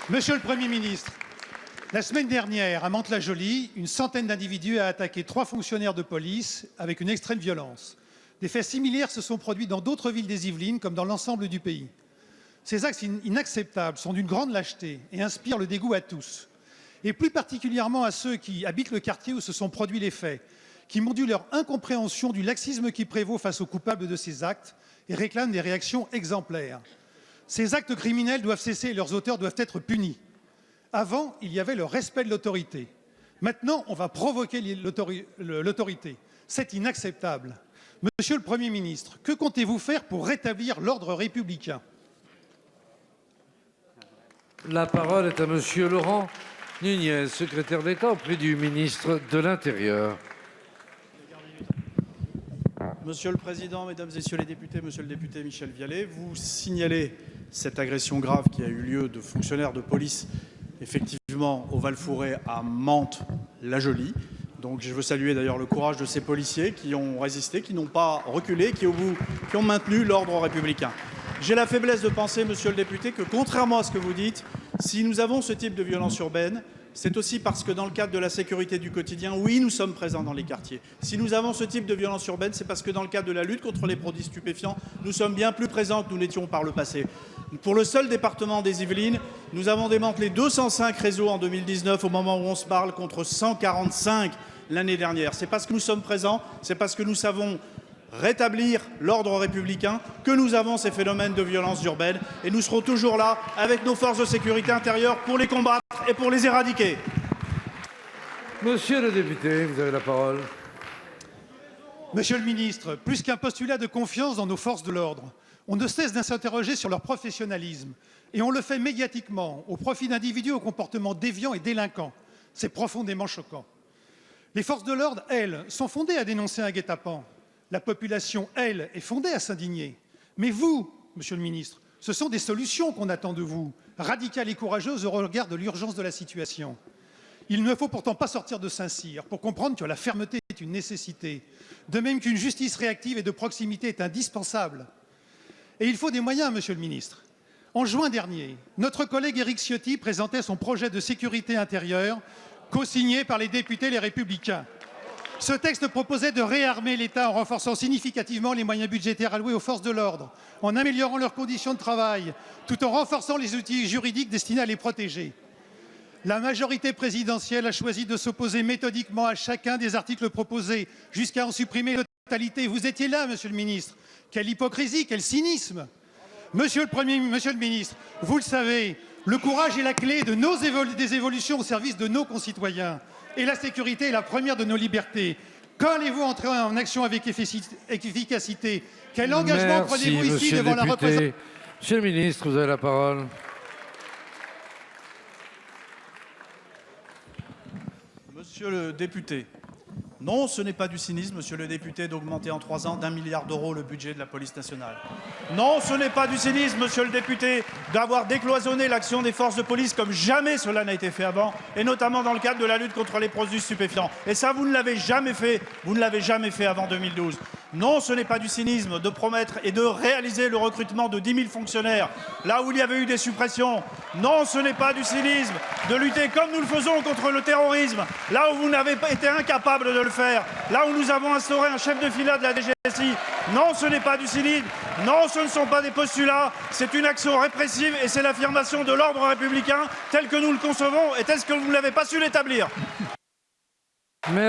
Monsieur le Premier ministre, la semaine dernière, à Mantes-la-Jolie, une centaine d'individus a attaqué 3 fonctionnaires de police avec une extrême violence. Des faits similaires se sont produits dans d'autres villes des Yvelines, comme dans l'ensemble du pays. Ces actes inacceptables sont d'une grande lâcheté et inspirent le dégoût à tous, et plus particulièrement à ceux qui habitent le quartier où se sont produits les faits, qui m'ont dit leur incompréhension du laxisme qui prévaut face aux coupables de ces actes et réclament des réactions exemplaires. Ces actes criminels doivent cesser et leurs auteurs doivent être punis. Avant, il y avait le respect de l'autorité. Maintenant, on va provoquer l'autorité. C'est inacceptable. Monsieur le Premier ministre, que comptez-vous faire pour rétablir l'ordre républicain? La parole est à Monsieur Laurent Nunez, secrétaire d'État auprès du ministre de l'Intérieur. Monsieur le Président, Mesdames et Messieurs les députés, Monsieur le député Michel Vialet, vous signalez cette agression grave qui a eu lieu de fonctionnaires de police, effectivement, au Val-Fouré à Mantes-la-Jolie. Donc je veux saluer d'ailleurs le courage de ces policiers qui ont résisté, qui n'ont pas reculé, qui ont maintenu l'ordre républicain. J'ai la faiblesse de penser, Monsieur le député, que contrairement à ce que vous dites, si nous avons ce type de violence urbaine, c'est aussi parce que dans le cadre de la sécurité du quotidien, oui, nous sommes présents dans les quartiers. Si nous avons ce type de violence urbaine, c'est parce que dans le cadre de la lutte contre les produits stupéfiants, nous sommes bien plus présents que nous n'étions par le passé. Pour le seul département des Yvelines, nous avons démantelé 205 réseaux en 2019, au moment où on se parle, contre 145 l'année dernière. C'est parce que nous sommes présents, c'est parce que nous savons rétablir l'ordre républicain que nous avons ces phénomènes de violence urbaine, et nous serons toujours là avec nos forces de sécurité intérieure pour les combattre et pour les éradiquer. Monsieur le député, vous avez la parole. Monsieur le ministre, plus qu'un postulat de confiance dans nos forces de l'ordre, on ne cesse de s'interroger sur leur professionnalisme, et on le fait médiatiquement au profit d'individus au comportement déviant et délinquant. C'est profondément choquant. Les forces de l'ordre, elles, sont fondées à dénoncer un guet-apens. La population, elle, est fondée à s'indigner. Mais vous, Monsieur le ministre, ce sont des solutions qu'on attend de vous, radicales et courageuses au regard de l'urgence de la situation. Il ne faut pourtant pas sortir de Saint-Cyr pour comprendre que la fermeté est une nécessité, de même qu'une justice réactive et de proximité est indispensable. Et il faut des moyens, Monsieur le ministre. En juin dernier, notre collègue Éric Ciotti présentait son projet de sécurité intérieure, co-signé par les députés Les Républicains. Ce texte proposait de réarmer l'État en renforçant significativement les moyens budgétaires alloués aux forces de l'ordre, en améliorant leurs conditions de travail, tout en renforçant les outils juridiques destinés à les protéger. La majorité présidentielle a choisi de s'opposer méthodiquement à chacun des articles proposés, jusqu'à en supprimer la totalité. Vous étiez là, Monsieur le ministre. Quelle hypocrisie, quel cynisme! Monsieur le ministre, vous le savez, le courage est la clé de des évolutions au service de nos concitoyens. Et la sécurité est la première de nos libertés. Quand allez-vous entrer en action avec efficacité? Quel engagement prenez-vous ici devant la représentation? Monsieur le ministre, vous avez la parole. Monsieur le député, non, ce n'est pas du cynisme, Monsieur le député, d'augmenter en 3 ans d'1 milliard d'euros le budget de la police nationale. Non, ce n'est pas du cynisme, Monsieur le député, d'avoir décloisonné l'action des forces de police comme jamais cela n'a été fait avant, et notamment dans le cadre de la lutte contre les produits stupéfiants. Et ça, vous ne l'avez jamais fait, vous ne l'avez jamais fait avant 2012. Non, ce n'est pas du cynisme de promettre et de réaliser le recrutement de 10 000 fonctionnaires, là où il y avait eu des suppressions. Non, ce n'est pas du cynisme de lutter comme nous le faisons contre le terrorisme, là où vous n'avez pas été incapable de le faire, là où nous avons instauré un chef de filat de la DGSI. Non, ce n'est pas du cynisme. Non, ce ne sont pas des postulats. C'est une action répressive et c'est l'affirmation de l'ordre républicain tel que nous le concevons et tel que vous n'avez pas su l'établir. Merci.